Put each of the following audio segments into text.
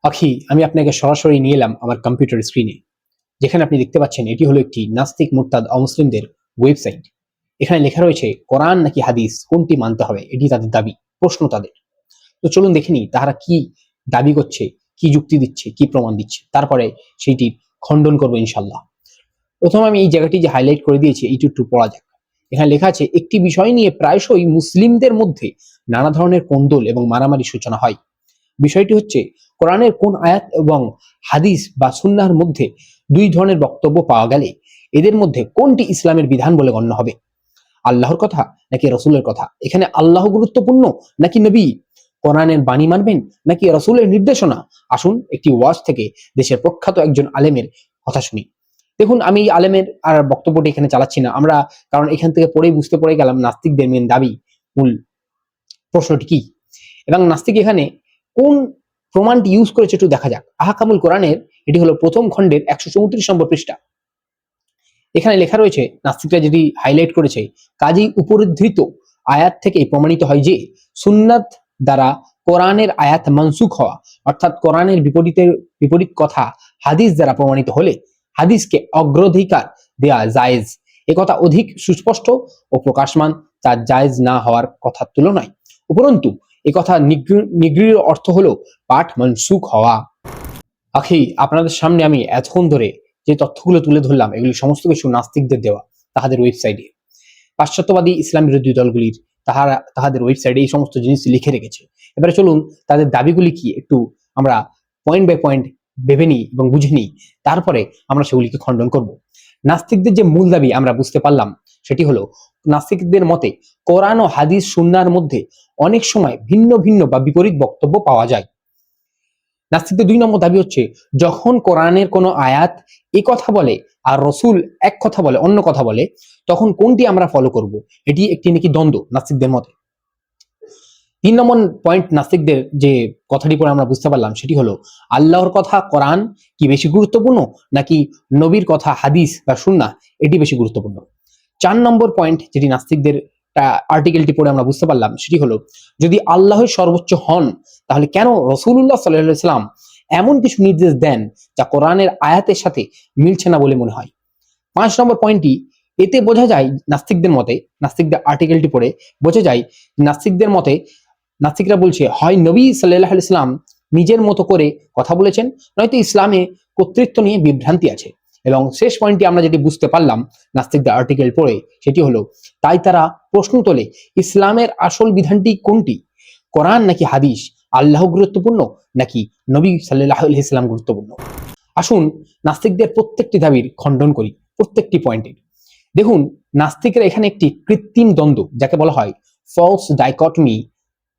আখি, আমি আপনাকে সরাসরি নিয়ে এলাম আমার কম্পিউটার স্ক্রিনে, যেখানে আপনি দেখতে পাচ্ছেন এটি হলো একটি নাস্তিক মুরতাদ অমুসলিমদের ওয়েবসাইট। এখানে লেখা রয়েছে কোরআন নাকি হাদিস কোনটি মানতে হবে, এটি তাদের দাবি, প্রশ্ন তাদের। তো চলুন দেখে নিই তারা কি দাবি করছে, কি যুক্তি দিচ্ছে, কি প্রমাণ দিচ্ছে, তারপরে সেইটি খণ্ডন করবো ইনশাল্লাহ। প্রথমে আমি এই জায়গাটি যে হাইলাইট করে দিয়েছি এইটু একটু পড়া যাক। এখানে লেখা আছে, একটি বিষয় নিয়ে প্রায়শই মুসলিমদের মধ্যে নানা ধরনের কোন্দল এবং মারামারি সূচনা হয়। বিষয়টি হচ্ছে, কোরআনের কোন আয়াত এবং হাদিস বা সুন্নাহর মধ্যে দুই ধরনের বক্তব্য পাওয়া গেলে এদের মধ্যে কোনটি ইসলামের বিধান বলে গণ্য হবে? আল্লাহর কথা নাকি রসুলের কথা? এখানে আল্লাহ গুরুত্বপূর্ণ নাকি নবী? কোরআনের বাণী মানবেন নাকি রসুলের নির্দেশনা? আসুন একটি ওয়াজ থেকে দেশের প্রখ্যাত একজন আলেমের কথা শুনি। দেখুন, আমি এই আলেমের আর বক্তব্যটি এখানে চালাচ্ছি না আমরা, কারণ এখান থেকে পড়েই বুঝতে পড়ে গেলাম নাস্তিকদের মেন দাবি, মূল প্রশ্নটি কি এবং নাস্তিক এখানে কোন প্রমাণটি ইউজ করেছে একটু দেখা যাক। আহকামুল কোরআনের এটি হলো প্রথম খণ্ডের 134 নম্বর পৃষ্ঠা। এখানে লেখা রয়েছে, নাস্তিকরা যেটি হাইলাইট করেছে, কাজেই উপরিধৃত আয়াত থেকে প্রমাণিত হয় যে সুন্নাত দ্বারা কোরআনের আয়াত মানসুখ হওয়া, অর্থাৎ কোরআনের বিপরীত কথা হাদিস দ্বারা প্রমাণিত হলে হাদিসকে অগ্রাধিকার দেয়া জায়েজ। একথা অধিক সুস্পষ্ট ও প্রকাশমান, তা জায়েজ না হওয়ার কথার তুলনায়। উপরন্তু একথা নিগৃঢ় অর্থ হলো পাঠ মনসুখ হওয়া। আখি, আপনাদের সামনে আমি এতক্ষণ ধরে যে তথ্যগুলো তুলে ধরলাম, এগুলি সমস্ত কিছু নাস্তিকদের দেওয়া, তাহাদের ওয়েবসাইটে। পাশ্চাত্যবাদী ইসলাম বিরোধী দলগুলির তাহাদের ওয়েবসাইটে এই সমস্ত জিনিস লিখে রেখেছে। এবারে চলুন তাদের দাবিগুলি কি একটু আমরা পয়েন্ট বাই পয়েন্ট ভেবে নিই এবং বুঝে নিই, তারপরে আমরা সেগুলিকে খণ্ডন করব। নাস্তিকদের যে মূল দাবি আমরা বুঝতে পারলাম, সেটি হলো, নাস্তিকদের মতে কোরআন ও হাদিস সুন্নাহর মধ্যে অনেক সময় ভিন্ন ভিন্ন বা বিপরীত বক্তব্য পাওয়া যায়। নাস্তিকদের 2 নম্বর দাবি হচ্ছে, যখন কোরআনের কোনো আয়াত এই কথা বলে আর রসুল এক কথা বলে, অন্য কথা বলে, তখন কোনটি আমরা ফলো করব? এটি একটি নাকি দ্বন্দ্ব নাস্তিকদের মতে। 3 নম্বর পয়েন্ট নাস্তিকদের যে কথাটি পরে আমরা বুঝতে পারলাম, সেটি হলো, আল্লাহর কথা কোরআন কি বেশি গুরুত্বপূর্ণ নাকি নবীর কথা হাদিস বা সুন্নাহ এটি বেশি গুরুত্বপূর্ণ? 4 নম্বর পয়েন্ট যেটি নাস্তিকদের আর্টিকেলটি পড়ে আমরা বুঝতে পারলাম, সেটি হলো, যদি আল্লাহই সর্বোচ্চ হন, তাহলে কেন রাসূলুল্লাহ সাল্লাল্লাহু আলাইহি সাল্লাম এমন কিছু নির্দেশ দেন যা কোরআনের আয়াতের সাথে মিলছে না বলে মনে হয়? 5 নম্বর পয়েন্টটি, এতে বোঝা যায় নাস্তিকদের মতে, নাস্তিকদের আর্টিকেলটি পড়ে বোঝা যায় নাস্তিকদের মতে, নাস্তিকরা বলছে, হয় নবী সাল্লাল্লাহু আলাইহি সাল্লাম নিজের মতো করে কথা বলেছেন, নয়তো ইসলামে কর্তৃত্ব নিয়ে বিভ্রান্তি আছে। এবং শেষ পয়েন্টটি আমরা যেটি বুঝতে পারলাম নাস্তিকদের আর্টিকেল পড়ে, সেটি হলো, তাই তারা প্রশ্ন তোলে, ইসলামের আসল বিধানটি কোনটি? কোরআন নাকি হাদিস? আল্লাহ গুরুত্বপূর্ণ নাকি নবী সাল্লাল্লাহু আলাইহি সাল্লাম গুরুত্বপূর্ণ? আসুন নাস্তিকদের প্রত্যেকটি দাবির খণ্ডন করি, প্রত্যেকটি পয়েন্টে। দেখুন, নাস্তিকরা এখানে একটি কৃত্রিম দ্বন্দ্ব, যাকে বলা হয় ফলস ডাইকটমি,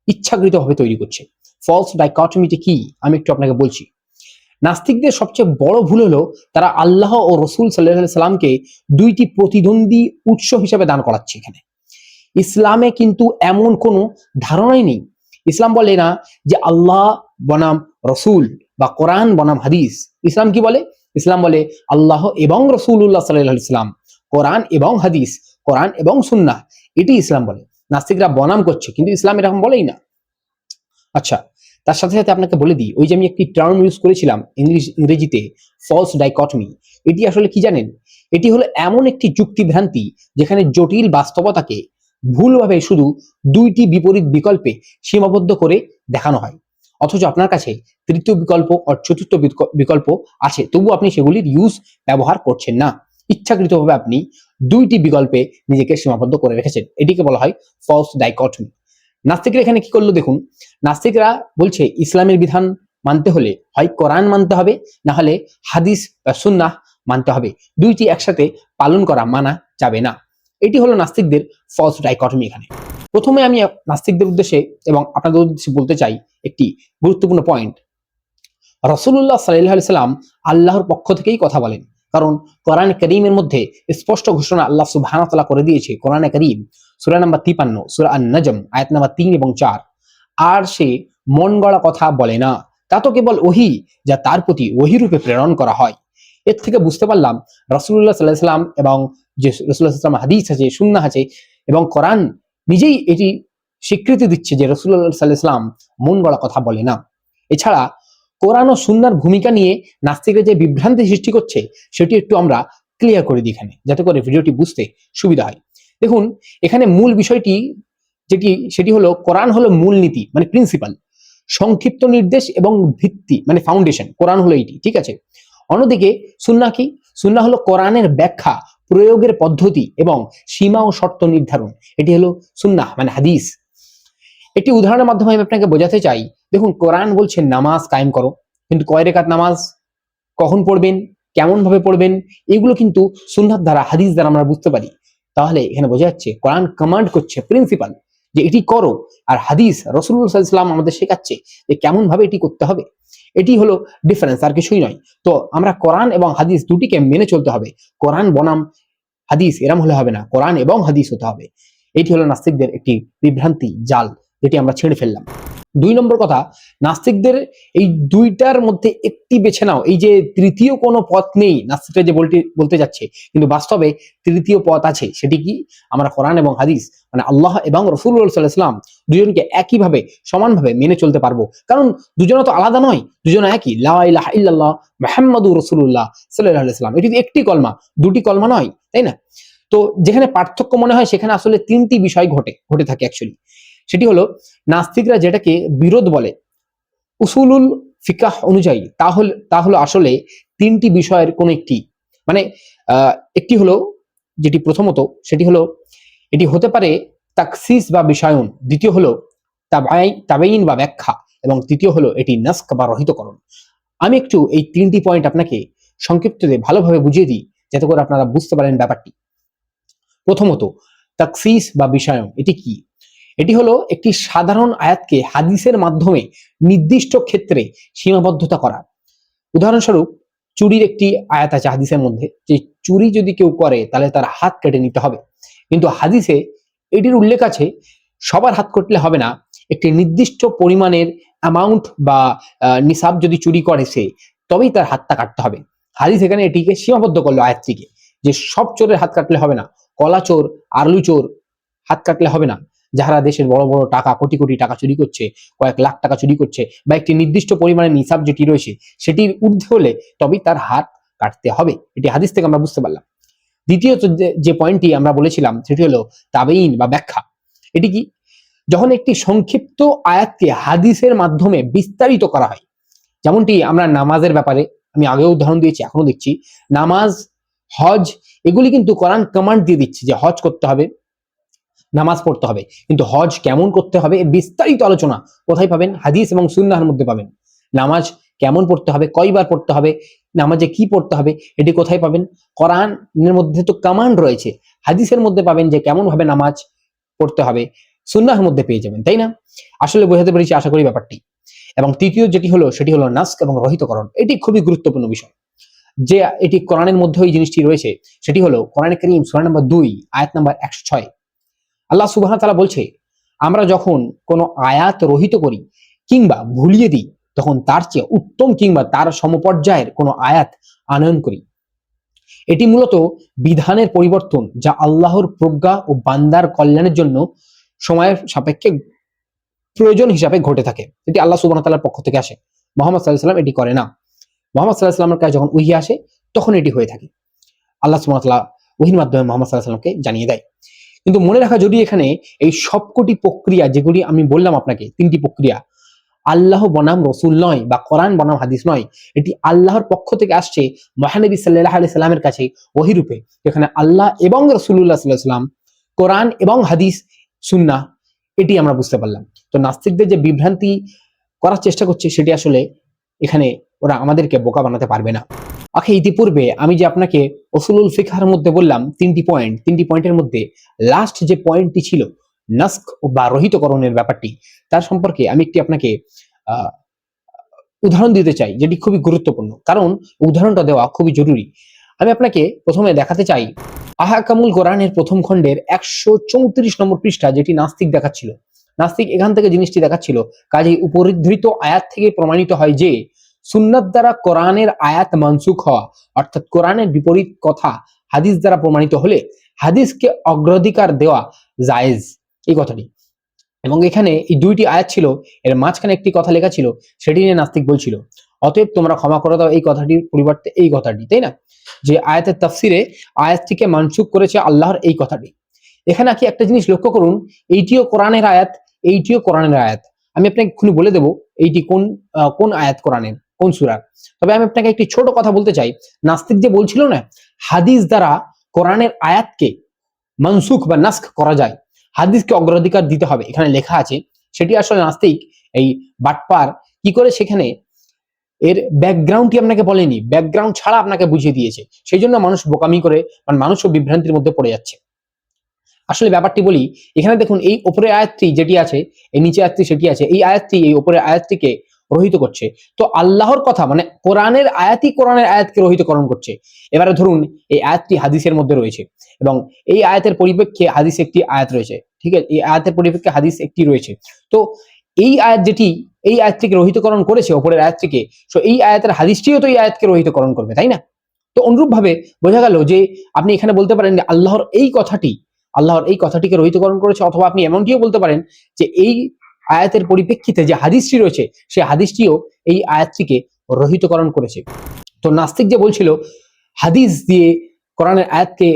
ইচ্ছাকৃতভাবে তৈরি করছে। ফলস ডাইকটমিটি কি আমি একটু আপনাকে বলছি। নাস্তিকদের সবচেয়ে বড় ভুল হলো, তারা আল্লাহ ও রসুল সাল্লাল্লাহু আলাইহি সাল্লামকে দুইটি প্রতিদ্বন্দ্বী উৎস হিসেবে দান করাচ্ছে এখানে। ইসলামে কিন্তু এমন কোনো ধারণাই নেই। ইসলাম বলে না যে আল্লাহ বনাম রসুল বা কোরআন বনাম হাদিস। ইসলাম কি বলে? ইসলাম বলে আল্লাহ এবং রসুল্লাহ সাল্লাল্লাহু আলাইহি সাল্লাম, কোরআন এবং হাদিস, কোরআন এবং সুন্নাহ, এটি ইসলাম বলে। নাস্তিকরা বনাম করছে, কিন্তু ইসলাম এরকম বলেই না। আচ্ছা, তার সাথে সাথে আপনাকে বলে দিই, ওই যে আমি একটি টার্ম ইউজ করেছিলাম ইংরেজিতে, ফলস ডাইকটমি, এটি আসলে কি জানেন? এটি হলো এমন একটি যুক্তিভ্রান্তি যেখানে জটিল বাস্তবতাকে ভুলভাবে শুধু দুইটি বিপরীত বিকল্পে সীমাবদ্ধ করে দেখানো হয়, অথচ আপনার কাছে তৃতীয় বিকল্প ও চতুর্থ বিকল্প আছে, তবু আপনি সেগুলির ব্যবহার করছেন না। ইচ্ছাকৃতভাবে আপনি দুইটি বিকল্পে নিজেকে সীমাবদ্ধ করে রেখেছেন, এটিকে বলা হয় ফলস ডাইকটমি। নাস্তিকরা এখানে কি করলো দেখুন, নাস্তিকরা বলছে ইসলামের বিধান মানতে হলে হয় কোরআন মানতে হবে, না হলে হাদিস বা সুন্নাহ মানতে হবে, দুইটি একসাথে পালন করা মানা যাবে না। এটি হলো নাস্তিকদের ফলস ডাইকটমি। এখানে প্রথমে আমি নাস্তিকদের উদ্দেশ্যে এবং আপনাদের উদ্দেশ্যে বলতে চাই একটি গুরুত্বপূর্ণ পয়েন্ট। রাসূলুল্লাহ সাল্লাল্লাহু আলাইহি সাল্লাম আল্লাহর পক্ষ থেকেই কথা বলেন, কারণ কোরআন কারীমের মধ্যে স্পষ্ট ঘোষণা আল্লাহ সুবহানাহু ওয়া তাআলা করে দিয়েছে। কোরআনে কারীম সূরা নাম্বার 53, সূরা আন-নাজম আয়াত নাম্বার 3 এবং 4। আর সে মন গড়া কথা বলে না, তা তো কেবল ওহী যা তার প্রতি ওহী রূপে প্রেরণ করা হয়। এর থেকে বুঝতে পারলাম রাসূলুল্লাহ সাল্লাল্লাহু আলাইহি সাল্লাম এবং যে রাসূলুল্লাহ সাল্লাল্লাহু আলাইহি সাল্লাম হাদিস আছে, সুন্নাহ আছে এবং কোরআন নিজেই এটি স্বীকৃতি দিচ্ছে যে রাসূলুল্লাহ সাল্লাল্লাহু আলাইহি সাল্লাম মন গড়া কথা বলে না। এছাড়া কোরআন ও সুন্নাহর ভূমিকা নিয়ে নাস্তিকরা যে বিভ্রান্তি সৃষ্টি করছে সেটি একটু আমরা ক্লিয়ার করে দিই এখানে, যাতে করে ভিডিওটি বুঝতে সুবিধা হয়। দেখুন, এখানে মূল বিষয়টি সেটি হলো কোরআন হলো মূলনীতি মানে প্রিন্সিপাল, সংক্ষিপ্ত নির্দেশ এবং ভিত্তি মানে ফাউন্ডেশন। কোরআন হলো এইটি, ঠিক আছে। অন্যদিকে সুন্নাহ কি? সুন্নাহ হলো কোরআনের ব্যাখ্যা, প্রয়োগের পদ্ধতি এবং সীমা ও শর্ত নির্ধারণ। এটি হলো সুন্নাহ মানে হাদিস। একটি উদাহরণের মাধ্যমে আমি আপনাকে বোঝাতে চাই। দেখুন, কোরআন বলছে নামাজ কায়েম করো, কিন্তু কয় রেকাত নামাজ, কখন পড়বেন, কেমন ভাবে পড়বেন, এগুলো কিন্তু সুন্নাহ দ্বারা, হাদিস দ্বারা আমরা বুঝতে পারি। তাহলে এখানে বোঝা যাচ্ছে কোরআন কমান্ড করছে প্রিন্সিপাল যে এটি করো, আর হাদিস রাসূলুল্লাহ সাল্লাল্লাহু আলাইহি ওয়াসাল্লাম আমাদের শেখাচ্ছে যে কেমন ভাবে এটি করতে হবে। এটি হলো ডিফারেন্স, আর কিছুই নয়। তো আমরা কোরআন এবং হাদিস দুটিকে মেনে চলতে হবে। কোরআন বনাম হাদিস এরম হলে হবে না, কোরআন এবং হাদিস হতে হবে। এটি হলো নাস্তিকদের একটি বিভ্রান্তি জাল, যেটি আমরা ছেড়ে ফেললাম। ২ নম্বর কথা, নাস্তিকদের এই দুইটার মধ্যে একটি বেছে নাও। এই যে তৃতীয় কোনো পথ নেই নাস্তিকরা যে বলতে যাচ্ছে, কিন্তু বাস্তবে তৃতীয় পথ আছে। সেটি কি? আমরা কোরআন এবং হাদিস মানে আল্লাহ এবং রাসূলুল্লাহ সাল্লাল্লাহু আলাইহি ওয়াসাল্লাম দুজনকে একইভাবে সমানভাবে মেনে চলতে পারবো। কারণ দুজনে তো আলাদা নয়, দুজনে একই। লা ইলাহা ইল্লাল্লাহ মুহাম্মাদুর রাসূলুল্লাহ সাল্লাল্লাহু আলাইহি ওয়াসাল্লাম। এটি একটি কলমা, দুটি কলমা নয়, তাই না? তো যেখানে পার্থক্য মনে হয় সেখানে আসলে ৩টি বিষয় ঘটে থাকে অ্যাকচুয়ালি। সেটি হলো নাস্তিকরা যেটাকে বিরোধ বলে উসুলুল ফিকাহ অনুযায়ী, তা হলো আসলে ৩টি বিষয়ের কোন একটি। মানে একটি হলো, যেটি প্রথমত সেটি হলো এটি হতে পারে তাকসিস বা বিষয়ন, দ্বিতীয় হলো তাবাইন বা ব্যাখ্যা, এবং তৃতীয় হলো এটি নাস্ক বা রহিতকরণ। আমি একটু এই ৩টি পয়েন্ট আপনাকে সংক্ষিপ্ততে ভালোভাবে বুঝিয়ে দিই, যাতে করে আপনারা বুঝতে পারেন ব্যাপারটি। প্রথমত, তাকসিস বা বিষয়ন এটি কি? এটি হলো একটি সাধারণ আয়াতকে হাদিসের মাধ্যমে নির্দিষ্ট ক্ষেত্রে সীমাবদ্ধতা করা। উদাহরণস্বরূপ, চুরির একটি আয়াত আছে হাদিসের মধ্যে, যে চুরি যদি কেউ করে তাহলে তার হাত কেটে নিতে হবে। কিন্তু হাদিসে এটির উল্লেখ আছে সবার হাত কাটলে হবে না, একটি নির্দিষ্ট পরিমাণের অ্যামাউন্ট বা নিসাব যদি চুরি করে সে, তবেই তার হাতটা কাটতে হবে। হাদিস এখানে এটিকে সীমাবদ্ধ করলো আয়াতটিকে, যে সব চোরের হাত কাটলে হবে না, কলা চোর, আলু চোর হাত কাটলে হবে না, যারা দেশের বড় বড় টাকা, কোটি কোটি টাকা চুরি করছে, কয়েক লাখ টাকা চুরি করছে, বা একটি নির্দিষ্ট পরিমাণের নিসাব যেটি রয়েছে সেটির ঊর্ধ্বে হলে তবেই তার হাত কাটতে হবে। এটি হাদিস থেকে আমরা বুঝতে পারলাম। দ্বিতীয়ত যে পয়েন্টটি আমরা বলেছিলাম সেটি হলো তাবেইন বা ব্যাখ্যা। এটি কি? যখন একটি সংক্ষিপ্ত আয়াতকে হাদিসের মাধ্যমে বিস্তারিত করা হয়, যেমনটি আমরা নামাজের ব্যাপারে আমি আগেও উদাহরণ দিয়েছি, এখনো দিচ্ছি। নামাজ, হজ, এগুলি কিন্তু কোরআন কমান্ড দিয়ে দিচ্ছে যে হজ করতে হবে, নামাজ পড়তে হবে, কিন্তু হজ কেমন করতে হবে এর বিস্তারিত আলোচনা কোথায় পাবেন? হাদিস এবং সুন্নাহর মধ্যে পাবেন। নামাজ কেমন পড়তে হবে, কয়বার পড়তে হবে, নামাজে কি পড়তে হবে, এটি কোথায় পাবেন? কোরআনের মধ্যে তো কমান্ড রয়েছে, হাদিসের মধ্যে পাবেন যে কেমন ভাবে নামাজ পড়তে হবে, সুন্নাহর মধ্যে পেয়ে যাবেন, তাই না? আসলে বোঝাতে পেরেছি আশা করি ব্যাপারটি। এবং তৃতীয় যেটি হলো সেটি হলো নাস্ক এবং রহিতকরণ। এটি খুবই গুরুত্বপূর্ণ বিষয়, যে এটি কোরআনের মধ্যে এই জিনিসটি রয়েছে। সেটি হলো কোরআনে কারীম সূরা নম্বর 2 আয়াত নাম্বার 106। আল্লাহ সুবহানাহু ওয়া তাআলা বলছে, আমরা যখন কোনো আয়াত রহিত করি কিংবা ভুলিয়ে দিই, তখন তার চেয়ে উত্তম কিংবা তার সমপর্যায়ের কোনো আয়াত আনয়ন করি। এটি মূলত বিধানের পরিবর্তন, যা আল্লাহর প্রজ্ঞা ও বান্দার কল্যাণের জন্য সময়ের সাপেক্ষে প্রয়োজন হিসাবে ঘটে থাকে। এটি আল্লাহ সুবহানাহু ওয়া তাআলার পক্ষ থেকে আসে, মুহাম্মদ সাল্লাল্লাহু আলাইহি ওয়াসাল্লাম এটি করে না। মুহাম্মদ সাল্লাল্লাহু আলাইহি ওয়াসাল্লামের কাছে যখন ওহী আসে তখন এটি হয়ে থাকে, আল্লাহ সুবহানাহু ওয়া তাআলা ওহীর মাধ্যমে মুহাম্মদ সাল্লাল্লাহু আলাইহি ওয়াসাল্লামকে জানিয়ে দেয়। কিন্তু মনে রাখা, যদি এখানে এই সবকটি প্রক্রিয়া যেগুলি আমি বললাম আপনাকে, 3টি প্রক্রিয়া আল্লাহ বনাম রসুল নয় বা কোরআন বনাম হাদিস নয়, এটি আল্লাহর পক্ষ থেকে আসছে মহানবী সাল্লাল্লাহু আলাইহি সাল্লামের কাছে ওহী রূপে, যেখানে আল্লাহ এবং রাসূলুল্লাহ সাল্লাল্লাহু আলাইহি সাল্লাম, কোরআন এবং হাদিস, সুন্নাহ, এটি আমরা বুঝতে পারলাম। তো নাস্তিকদের যে বিভ্রান্তি করার চেষ্টা করছে সেটি আসলে এখানে ওরা আমাদেরকে বোকা বানাতে পারবে না। ওকে, ইতিপূর্বে আমি যে আপনাকে উসুলুল ফিকহের মধ্যে বললাম 3টি পয়েন্ট, 3টি পয়েন্টের মধ্যে লাস্ট যে পয়েন্টটি ছিল নাস্ক বা রহিতকরণের ব্যাপারটি, তার সম্পর্কে আমি একটি আপনাকে উদাহরণ দিতে চাই, যেটি খুবই গুরুত্বপূর্ণ, কারণ উদাহরণটা দেওয়া খুবই জরুরি। আমি আপনাকে প্রথমে দেখাতে চাই আহকামুল কোরআনের প্রথম খণ্ডের 134 নম্বর পৃষ্ঠা, যেটি নাস্তিক দেখাচ্ছিল। নাস্তিক এখান থেকে জিনিসটি দেখাচ্ছিল, কাজেই উপরিধৃত আয়াত থেকে প্রমাণিত হয় যে সুন্নাত দ্বারা কোরআনের আয়াত মানসুখ হওয়া, অর্থাৎ কোরআনের বিপরীত কথা হাদিস দ্বারা প্রমাণিত হলে হাদিসকে অগ্রাধিকার দেওয়া জায়েজ, এই কথাটি। এবং এখানে এই 2টি আয়াত ছিল, এর মাঝখানে একটি কথা লেখা ছিল, সেটি নিয়ে নাস্তিক বলছিল অতএব তোমরা ক্ষমা করে দাও, এই কথাটির পরিবর্তে এই কথাটি, তাই না? যে আয়াতের তাফসিরে আয়াতটিকে মানসুখ করেছে আল্লাহর এই কথাটি। এখানে কি একটা জিনিস লক্ষ্য করুন, এইটিও কোরআনের আয়াত, এইটিও কোরআনের আয়াত। আমি আপনাকে এক্ষুনি বলে দেবো এইটি কোন আয়াত কোরআনের, কোন সূরার। তবে আমি আপনাকে একটি ছোট কথা বলতে চাই। নাস্তিক যে বলছিল না হাদিস দ্বারা কোরআনের আয়াতকে মানসুখ বা নাস্খ করা যায়, হাদিসকে অগ্রাধিকার দিতে হবে, এখানে লেখা আছে, সেটি আসলে নাস্তিক এই বাটপার কি করে সেখানে এর ব্যাকগ্রাউন্ডটি আপনাকে বলেনি, ব্যাকগ্রাউন্ড ছাড়া আপনাকে বুঝিয়ে দিয়েছে। সেই জন্য মানুষ বোকামি করে, মানে মানুষও বিভ্রান্তির মধ্যে পড়ে যাচ্ছে। আসলে ব্যাপারটি বলি, এখানে দেখুন এই উপরে আয়াতটি যেটি আছে, এই নিচে আয়াতটি সেটি আছে, এই আয়াতটি এই উপরে আয়াতটিকে রহিত করছে। তো আল্লাহর কথা মানে কোরআনের আয়াতই কোরআনের আয়াতকে রহিতকরণ করছে। এবারে ধরুন এই আয়াতটি হাদিসের মধ্যে রয়েছে এবং এই আয়াতের পরিপ্রেক্ষে হাদিস একটি আয়াত রয়েছে, ঠিক আছে, এই আয়াতের পরিপ্রেক্ষে হাদিস একটি রয়েছে। তো এই আয়াত যেটি এই আয়াতটিকে রহিতকরণ করেছে উপরের আয়াতটিকে, তো এই আয়াতের হাদিসটিও তো এই আয়াতকে রহিতকরণ করবে, তাই না? তো অনুরূপ ভাবে বোঝা গেল যে আপনি এখানে বলতে পারেন যে আল্লাহর এই কথাটিকে রহিতকরণ করেছে, অথবা আপনি এমনটিও বলতে পারেন যে এই আয়াতের পরিপ্রেক্ষিতে যে হাদিসটি রয়েছে সেই হাদিসটিও এই আয়াতটিকে রহিতকরণ করেছে। তো নাস্তিক যে বলছিল হাদিস দিয়ে কোরআনের আয়াতকে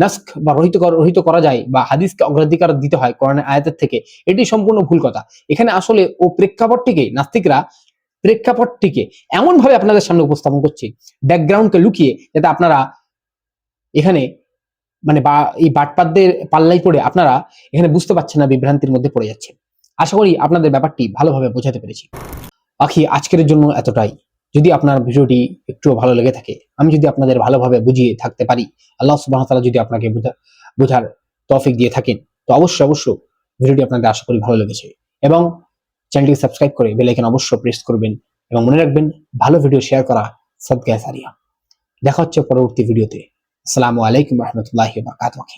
নাস্ক বা রহিত করা যায় বা হাদিসকে অগ্রাধিকার দিতে হয় কোরআনের আয়াতের থেকে, এটি সম্পূর্ণ ভুল কথা। এখানে আসলে ও নাস্তিকরা প্রেক্ষাপটটিকে এমন ভাবে আপনাদের সামনে উপস্থাপন করছে, ব্যাকগ্রাউন্ডকে লুকিয়ে, যাতে আপনারা এখানে মানে বা এই বাটপাতদের পাল্লাই পড়ে আপনারা এখানে বুঝতে পারছেন না, বিভ্রান্তির মধ্যে পড়ে যাচ্ছে। আশা করি আপনাদের ব্যাপারটি ভালোভাবে বোঝাতে পেরেছি। আখি আজকের জন্য এতটাই। যদি আপনার ভিডিওটি একটু ভালো লেগে থাকে, আমি যদি আপনাদের ভালোভাবে বুঝিয়ে থাকতে পারি, আল্লাহ সুবহানাহু ওয়া তাআলা যদি আপনাকে বোঝার তৌফিক দিয়ে থাকেন, তো অবশ্যই ভিডিওটি আপনাদের আশা করি ভালো লেগেছে এবং চ্যানেলটি সাবস্ক্রাইব করে বেল আইকন অবশ্যই প্রেস করবেন এবং মনে রাখবেন ভালো ভিডিও শেয়ার করা সাদকায়ে সারিয়া। দেখা হচ্ছে পরবর্তী ভিডিওতে। আসসালামু আলাইকুম ওয়া রাহমাতুল্লাহি ওয়া বারাকাতুহু।